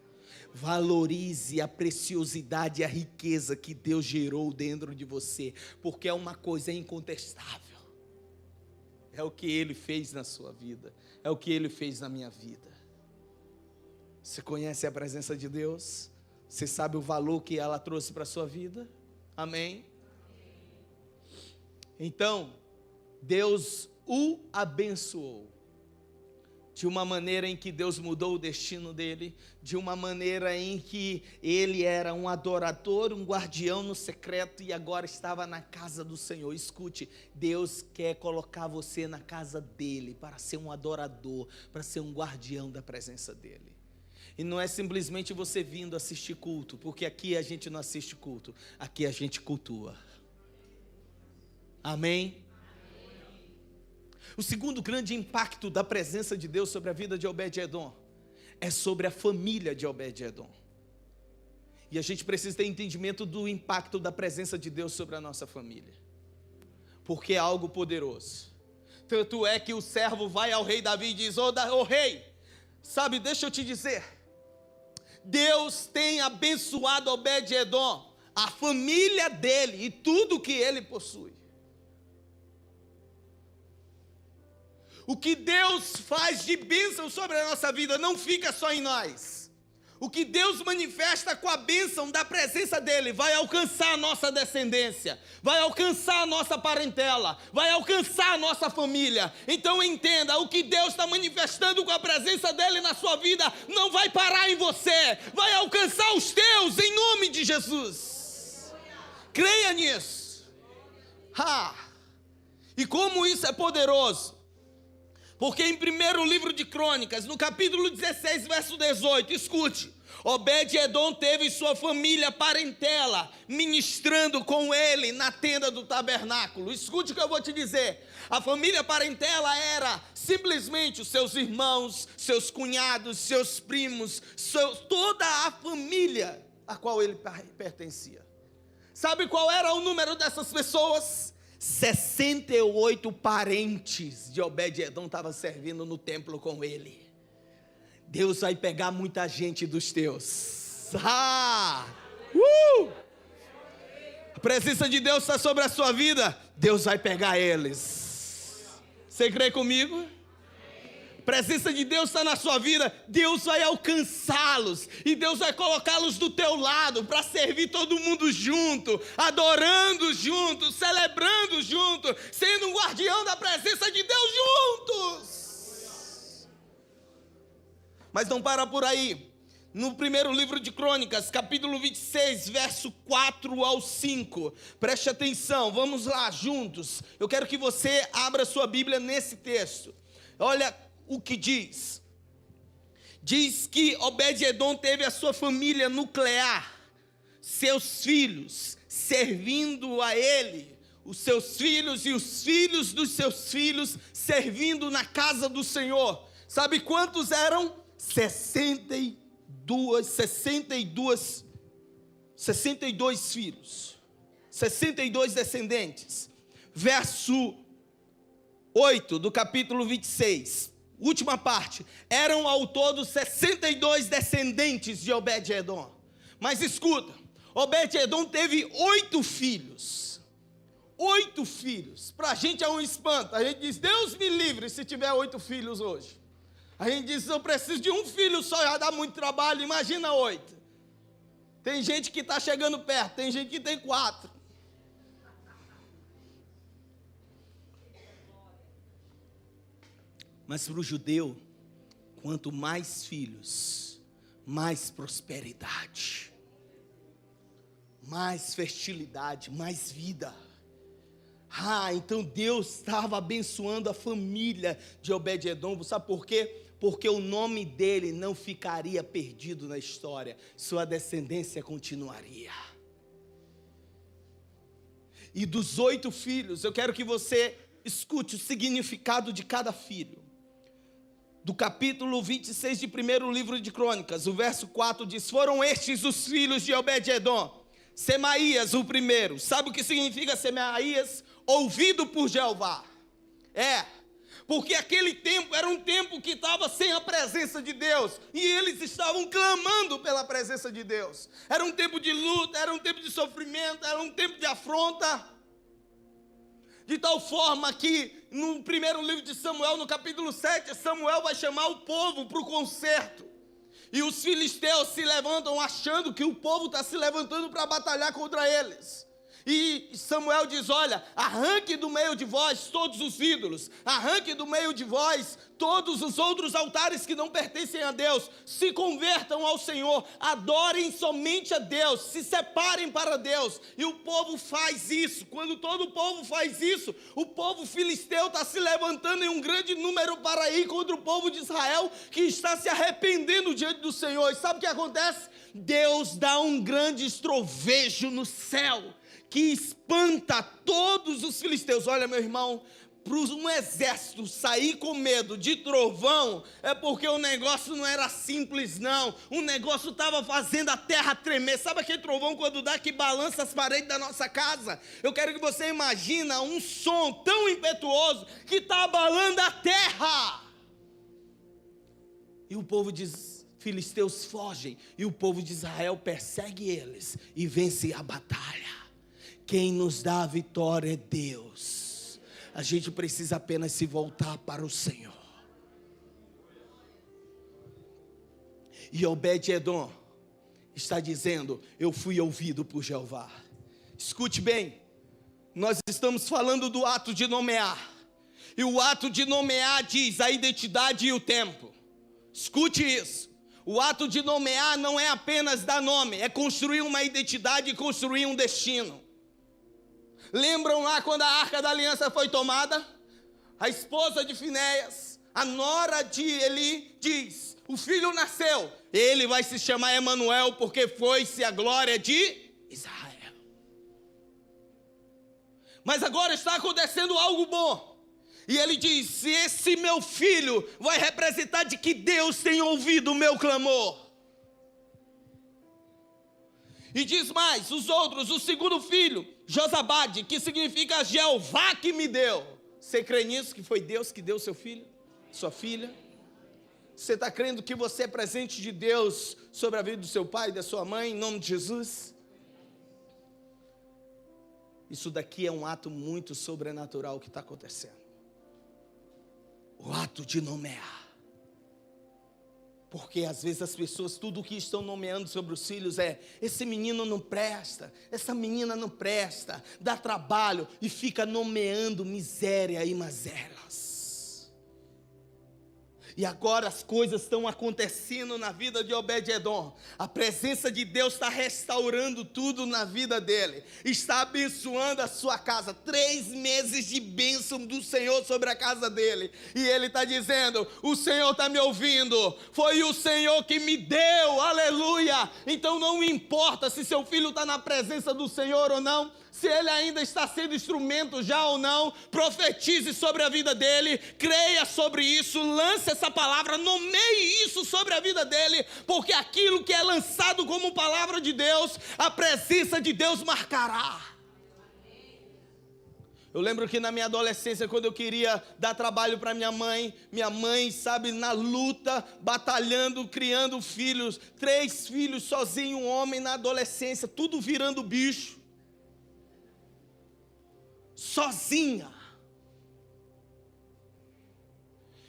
Valorize a preciosidade e a riqueza que Deus gerou dentro de você, porque é uma coisa incontestável. É o que Ele fez na sua vida. É o que Ele fez na minha vida. Você conhece a presença de Deus? Você sabe o valor que ela trouxe para a sua vida? Amém? Então, Deus o abençoou de uma maneira em que Deus mudou o destino dele, de uma maneira em que ele era um adorador, um guardião no secreto e agora estava na casa do Senhor. Escute, Deus quer colocar você na casa dele para ser um adorador, para ser um guardião da presença dele. E não é simplesmente você vindo assistir culto, porque aqui a gente não assiste culto, aqui a gente cultua. Amém? O segundo grande impacto da presença de Deus sobre a vida de Obed-Edom é sobre a família de Obed-Edom. E a gente precisa ter entendimento do impacto da presença de Deus sobre a nossa família, porque é algo poderoso. Tanto é que o servo vai ao rei Davi e diz: ô rei, sabe, deixa eu te dizer, Deus tem abençoado Obed-Edom, a família dele e tudo que ele possui. O que Deus faz de bênção sobre a nossa vida não fica só em nós. O que Deus manifesta com a bênção da presença dele vai alcançar a nossa descendência, vai alcançar a nossa parentela, vai alcançar a nossa família. Então entenda, o que Deus está manifestando com a presença dele na sua vida não vai parar em você, vai alcançar os teus em nome de Jesus. Creia nisso. E como isso é poderoso? Porque em primeiro livro de Crônicas, no capítulo 16, verso 18, escute, Obed-Edom teve sua família parentela ministrando com ele na tenda do tabernáculo. Escute o que eu vou te dizer. A família parentela era simplesmente os seus irmãos, seus cunhados, seus primos, toda a família a qual ele pertencia. Sabe qual era o número dessas pessoas? 68 parentes de Obed-Edom estavam servindo no templo com ele. Deus vai pegar muita gente dos teus. A presença de Deus está sobre a sua vida, Deus vai pegar eles. Você crê comigo? A presença de Deus está na sua vida, Deus vai alcançá-los, e Deus vai colocá-los do teu lado, para servir todo mundo junto, adorando junto, celebrando junto, sendo um guardião da presença de Deus juntos. Mas não para por aí. No primeiro livro de Crônicas, capítulo 26, verso 4 ao 5, preste atenção, vamos lá juntos. Eu quero que você abra sua Bíblia nesse texto. Olha o que diz. Diz que Obed-Edom teve a sua família nuclear, seus filhos servindo a ele, os seus filhos e os filhos dos seus filhos servindo na casa do Senhor. Sabe quantos eram? 62 filhos, 62 descendentes. Verso 8 do capítulo 26, última parte, eram ao todo 62 descendentes de Obed-Edom. Mas escuta, Obed-Edom teve 8 filhos. 8 filhos. Para a gente é um espanto. A gente diz: Deus me livre se tiver 8 filhos hoje. A gente diz: eu preciso de um filho só, já dá muito trabalho, imagina 8. Tem gente que está chegando perto, tem gente que tem 4. Mas para o judeu, quanto mais filhos, mais prosperidade, mais fertilidade, mais vida. Então Deus estava abençoando a família de Obed-Edom. Sabe por quê? Porque o nome dele não ficaria perdido na história, sua descendência continuaria. E dos 8 filhos, eu quero que você escute o significado de cada filho. Do capítulo 26 de primeiro livro de Crônicas, o verso 4 diz: foram estes os filhos de Obed-Edom. Semaías, o primeiro. Sabe o que significa Semaías? Ouvido por Jeová. Porque aquele tempo era um tempo que estava sem a presença de Deus, e eles estavam clamando pela presença de Deus. Era um tempo de luta, era um tempo de sofrimento, era um tempo de afronta. De tal forma que no primeiro livro de Samuel, no capítulo 7, Samuel vai chamar o povo para o concerto. E os filisteus se levantam achando que o povo está se levantando para batalhar contra eles. E Samuel diz: olha, arranque do meio de vós todos os ídolos, arranque do meio de vós todos os outros altares que não pertencem a Deus, se convertam ao Senhor, adorem somente a Deus, se separem para Deus. E o povo faz isso. Quando todo o povo faz isso, o povo filisteu está se levantando em um grande número para ir contra o povo de Israel, que está se arrependendo diante do Senhor. E sabe o que acontece? Deus dá um grande estrovejo no céu, que espanta todos os filisteus. Olha, meu irmão, para um exército sair com medo de trovão, é porque o negócio não era simples, não. O negócio estava fazendo a terra tremer. Sabe aquele trovão quando dá que balança as paredes da nossa casa? Eu quero que você imagine um som tão impetuoso que está abalando a terra. E o povo diz: filisteus fogem, e o povo de Israel persegue eles e vence a batalha. Quem nos dá a vitória é Deus. A gente precisa apenas se voltar para o Senhor. E Obed-Edom está dizendo: eu fui ouvido por Jeová. Escute bem, nós estamos falando do ato de nomear. E o ato de nomear diz a identidade e o tempo. Escute isso. O ato de nomear não é apenas dar nome, é construir uma identidade e construir um destino. Lembram lá quando a Arca da Aliança foi tomada? A esposa de Finéias, a nora de Eli, diz: o filho nasceu, ele vai se chamar Emanuel, porque foi-se a glória de Israel. Mas agora está acontecendo algo bom. E ele diz: esse meu filho vai representar de que Deus tem ouvido o meu clamor. E diz mais, os outros, o segundo filho, Josabade, que significa Jeová que me deu. Você crê nisso, que foi Deus que deu seu filho, sua filha? Você está crendo que você é presente de Deus sobre a vida do seu pai e da sua mãe, em nome de Jesus? Isso daqui é um ato muito sobrenatural que está acontecendo. O ato de nomear. Porque às vezes as pessoas, tudo o que estão nomeando sobre os filhos é: esse menino não presta, essa menina não presta, dá trabalho, e fica nomeando miséria e mazelas. E agora as coisas estão acontecendo na vida de Obed-Edom. A presença de Deus está restaurando tudo na vida dele. Está abençoando a sua casa. 3 meses de bênção do Senhor sobre a casa dele. E ele está dizendo: o Senhor está me ouvindo. Foi o Senhor que me deu. Aleluia. Então não importa se seu filho está na presença do Senhor ou não. Se ele ainda está sendo instrumento já ou não, profetize sobre a vida dele, creia sobre isso, lance essa palavra, nomeie isso sobre a vida dele, porque aquilo que é lançado como palavra de Deus, a presença de Deus marcará. Eu lembro que na minha adolescência, quando eu queria dar trabalho para minha mãe, sabe, na luta, batalhando, criando filhos, 3 filhos sozinho, um homem na adolescência, tudo virando bicho. Sozinha.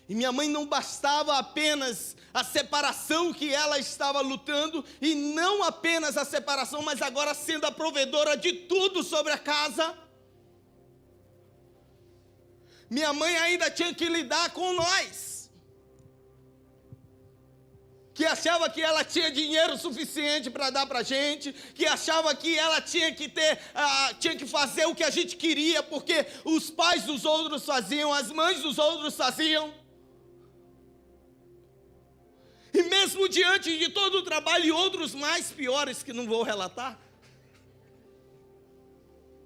E minha mãe não bastava apenas a separação que ela estava lutando, e não apenas a separação, mas agora sendo a provedora de tudo sobre a casa. Minha mãe ainda tinha que lidar com nós, que achava que ela tinha dinheiro suficiente para dar para a gente, que achava que ela tinha que fazer o que a gente queria, porque os pais dos outros faziam, as mães dos outros faziam. E mesmo diante de todo o trabalho e outros mais piores que não vou relatar,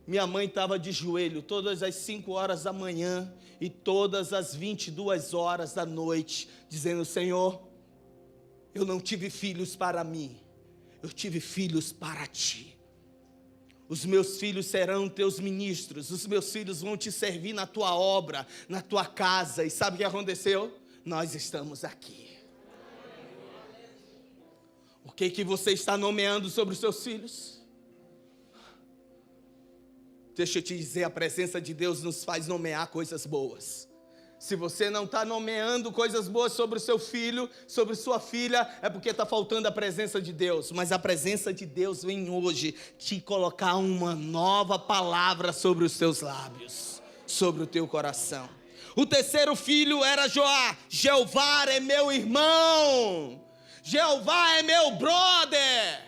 minha mãe estava de joelho todas as 5 horas da manhã e todas as 22 horas da noite, dizendo: Senhor, eu não tive filhos para mim, eu tive filhos para ti. Os meus filhos serão teus ministros, os meus filhos vão te servir na tua obra, na tua casa. E sabe o que aconteceu? Nós estamos aqui. O que você está nomeando sobre os seus filhos? Deixa eu te dizer, a presença de Deus nos faz nomear coisas boas. Se você não está nomeando coisas boas sobre o seu filho, sobre sua filha, é porque está faltando a presença de Deus. Mas a presença de Deus vem hoje te colocar uma nova palavra sobre os teus lábios, sobre o teu coração. O terceiro filho era Joá. Jeová é meu irmão. Jeová é meu brother.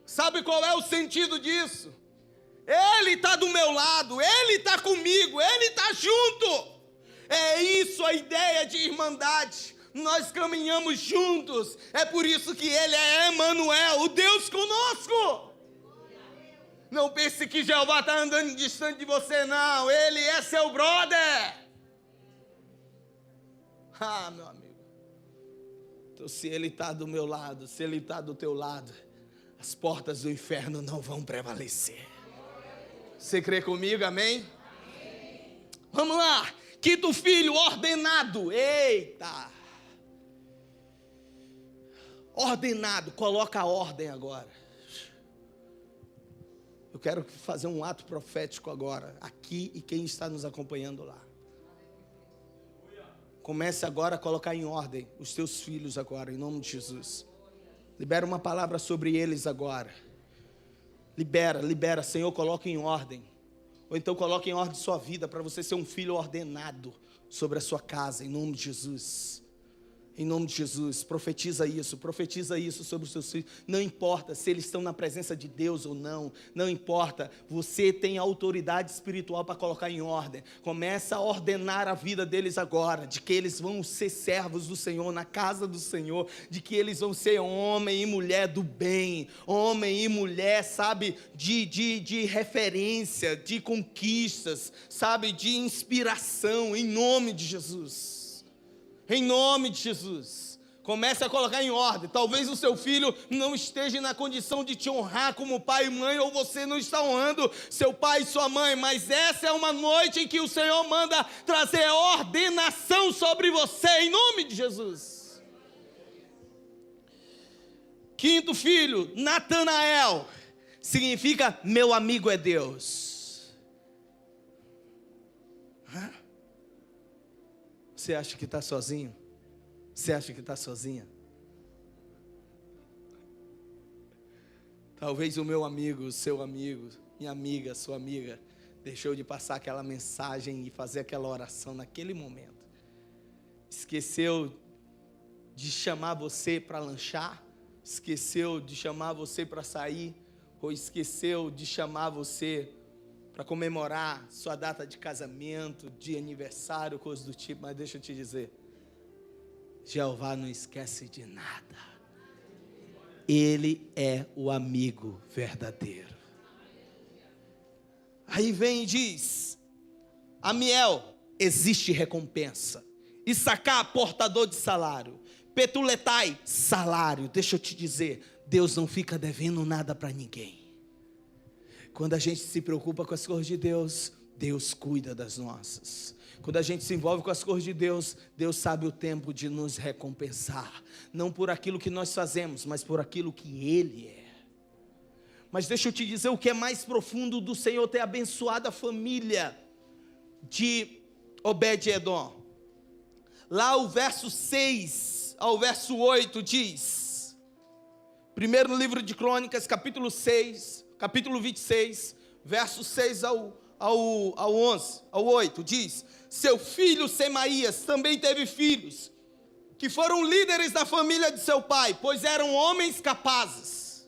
Sabe qual é o sentido disso? Ele está do meu lado, Ele está comigo, Ele está junto. É isso a ideia de irmandade. Nós caminhamos juntos. É por isso que Ele é Emanuel, o Deus conosco. Não pense que Jeová está andando distante de você, não. Ele é seu brother. Ah, meu amigo. Então, se Ele está do meu lado, se Ele está do teu lado, as portas do inferno não vão prevalecer. Você crê comigo, amém? Amém? Vamos lá. Quinto filho, ordenado. Eita. Ordenado. Coloca a ordem agora. Eu quero fazer um ato profético agora, aqui e quem está nos acompanhando lá. Comece agora a colocar em ordem os teus filhos agora, em nome de Jesus. Libera uma palavra sobre eles agora. Libera, Senhor, coloque em ordem. Ou então coloque em ordem sua vida, para você ser um filho ordenado sobre a sua casa, em nome de Jesus. Em nome de Jesus, profetiza isso sobre os seus filhos. Não importa se eles estão na presença de Deus ou não, não importa, você tem autoridade espiritual para colocar em ordem. Começa a ordenar a vida deles agora, de que eles vão ser servos do Senhor, na casa do Senhor, de que eles vão ser homem e mulher do bem, homem e mulher, sabe, de referência, de conquistas, sabe, de inspiração, em nome de Jesus. Em nome de Jesus, comece a colocar em ordem. Talvez o seu filho não esteja na condição de te honrar como pai e mãe, ou você não está honrando seu pai e sua mãe, mas essa é uma noite em que o Senhor manda trazer ordenação sobre você, em nome de Jesus. Quinto filho, Natanael, significa meu amigo é Deus. Você acha que está sozinho? Você acha que está sozinha? Talvez o meu amigo, o seu amigo, minha amiga, sua amiga, deixou de passar aquela mensagem e fazer aquela oração naquele momento. Esqueceu de chamar você para lanchar, esqueceu de chamar você para sair, ou esqueceu de chamar você para comemorar sua data de casamento, de aniversário, coisas do tipo. Mas deixa eu te dizer, Jeová não esquece de nada. Ele é o amigo verdadeiro. Aí vem e diz, Amiel, existe recompensa. Issacar, portador de salário. Petuletai, salário. Deixa eu te dizer, Deus não fica devendo nada para ninguém. Quando a gente se preocupa com as coisas de Deus, Deus cuida das nossas. Quando a gente se envolve com as coisas de Deus, Deus sabe o tempo de nos recompensar. Não por aquilo que nós fazemos, mas por aquilo que Ele é. Mas deixa eu te dizer o que é mais profundo do Senhor ter abençoado a família de Obed-Edom. Lá o verso 6 ao verso 8 diz, primeiro no livro de Crônicas, capítulo 26, verso 6 ao 8, diz, seu filho Semaías também teve filhos, que foram líderes da família de seu pai, pois eram homens capazes.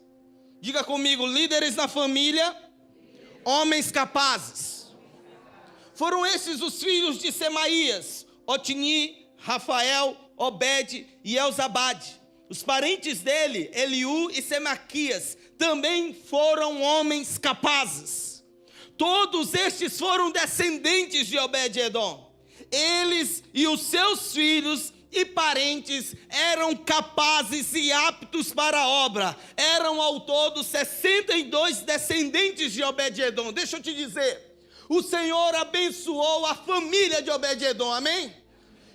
Diga comigo, líderes na família, homens capazes. Foram esses os filhos de Semaías, Otni, Rafael, Obed e Elzabade. Os parentes dele, Eliú e Semaquias, também foram homens capazes. Todos estes foram descendentes de Obed-Edom. Eles e os seus filhos e parentes eram capazes e aptos para a obra. Eram ao todo 62 descendentes de Obed-Edom. Deixa eu te dizer, o Senhor abençoou a família de Obed-Edom, amém?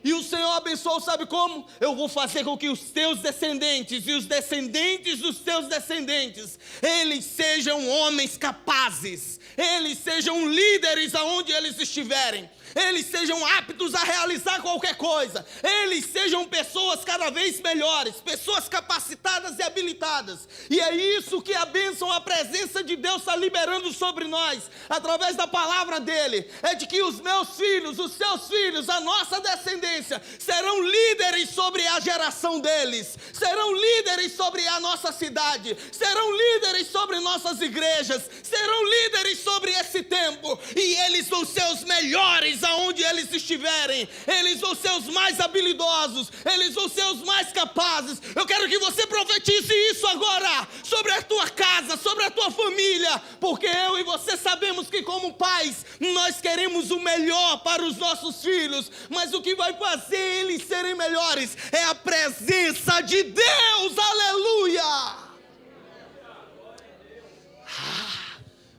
E o Senhor abençoou, sabe como? Eu vou fazer com que os teus descendentes e os descendentes dos teus descendentes, eles sejam homens capazes, eles sejam líderes aonde eles estiverem, eles sejam aptos a realizar qualquer coisa, eles sejam pessoas cada vez melhores, pessoas capacitadas e habilitadas. E é isso que a bênção, a presença de Deus está liberando sobre nós, através da palavra dele, é de que os meus filhos, os seus filhos, a nossa descendência, serão líderes sobre a geração deles, serão líderes sobre a nossa cidade, serão líderes sobre nossas igrejas, serão líderes sobre esse tempo, e eles vão ser os melhores aonde eles estiverem, eles vão ser os mais habilidosos, eles vão ser os mais capazes. Eu quero que você profetize isso agora, sobre a tua casa, sobre a tua família, porque eu e você sabemos que como pais, nós queremos o melhor para os nossos filhos, mas o que vai fazer eles serem melhores é a presença de Deus, aleluia!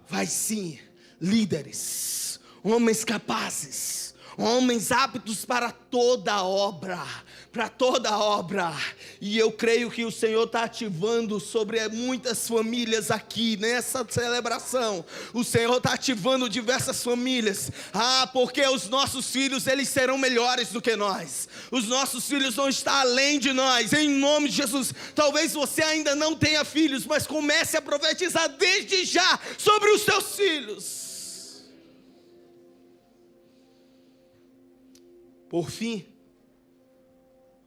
Vai sim, líderes, homens capazes, homens aptos para toda obra, e eu creio que o Senhor está ativando sobre muitas famílias aqui, nessa celebração, o Senhor está ativando diversas famílias, porque os nossos filhos, eles serão melhores do que nós, os nossos filhos vão estar além de nós, em nome de Jesus. Talvez você ainda não tenha filhos, mas comece a profetizar desde já sobre os seus filhos. Por fim,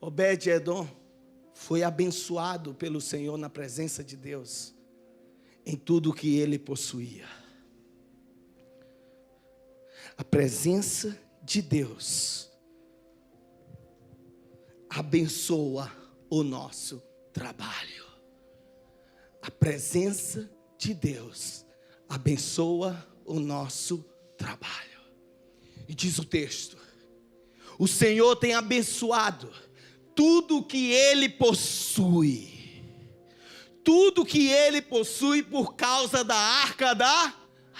Obed-Edom foi abençoado pelo Senhor na presença de Deus, em tudo que ele possuía. A presença de Deus abençoa o nosso trabalho. A presença de Deus abençoa o nosso trabalho. E diz o texto: o Senhor tem abençoado tudo que ele possui. Tudo que ele possui por causa da arca da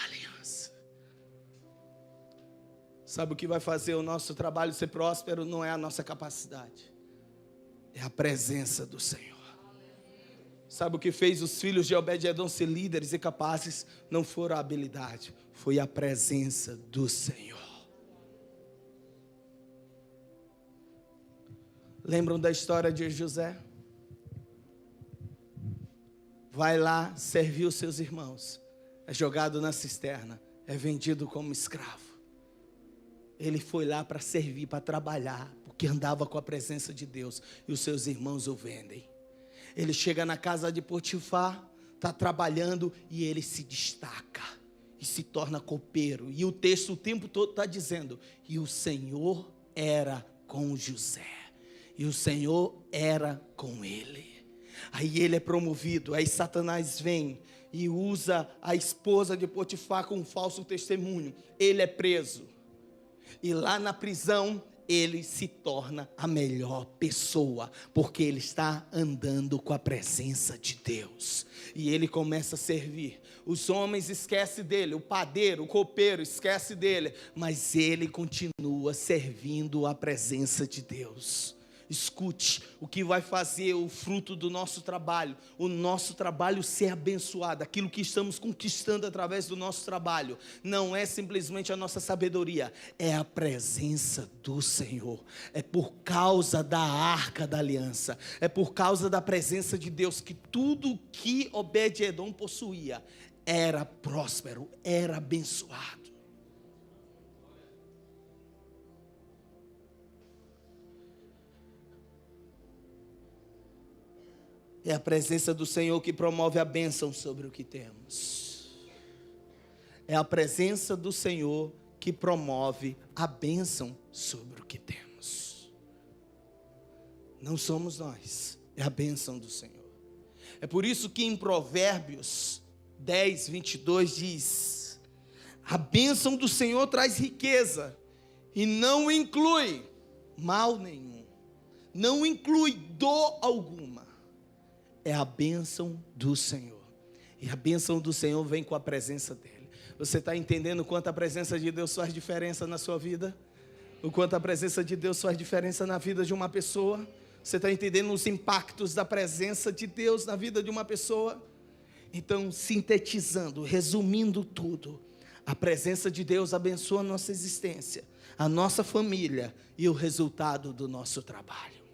aliança. Sabe o que vai fazer o nosso trabalho ser próspero? Não é a nossa capacidade, é a presença do Senhor. Sabe o que fez os filhos de Obed-Edom ser líderes e capazes? Não foi a habilidade, foi a presença do Senhor. Lembram da história de José? Vai lá servir os seus irmãos, é jogado na cisterna, é vendido como escravo. Ele foi lá para servir, para trabalhar, porque andava com a presença de Deus, e os seus irmãos o vendem. Ele chega na casa de Potifar, está trabalhando, e ele se destaca, e se torna copeiro. E o texto o tempo todo está dizendo: e o Senhor era com José. E o Senhor era com ele. Aí ele é promovido. Aí Satanás vem e usa a esposa de Potifar com um falso testemunho. Ele é preso. E lá na prisão ele se torna a melhor pessoa, porque ele está andando com a presença de Deus. E ele começa a servir. Os homens esquecem dele, o padeiro, o copeiro esquece dele, mas ele continua servindo a presença de Deus. Escute, o que vai fazer o fruto do nosso trabalho, o nosso trabalho ser abençoado, aquilo que estamos conquistando através do nosso trabalho, não é simplesmente a nossa sabedoria, é a presença do Senhor, é por causa da arca da aliança, é por causa da presença de Deus, que tudo que Obed-Edom possuía era próspero, era abençoado. É a presença do Senhor que promove a bênção sobre o que temos. É a presença do Senhor que promove a bênção sobre o que temos. Não somos nós, é a bênção do Senhor. É por isso que em Provérbios 10, 22 diz: a bênção do Senhor traz riqueza e não inclui mal nenhum, não inclui dor alguma. É a bênção do Senhor. E a bênção do Senhor vem com a presença dEle. Você está entendendo quanto a presença de Deus faz diferença na sua vida? O quanto a presença de Deus faz diferença na vida de uma pessoa. Você está entendendo os impactos da presença de Deus na vida de uma pessoa? Então, sintetizando, resumindo tudo, a presença de Deus abençoa a nossa existência, a nossa família e o resultado do nosso trabalho.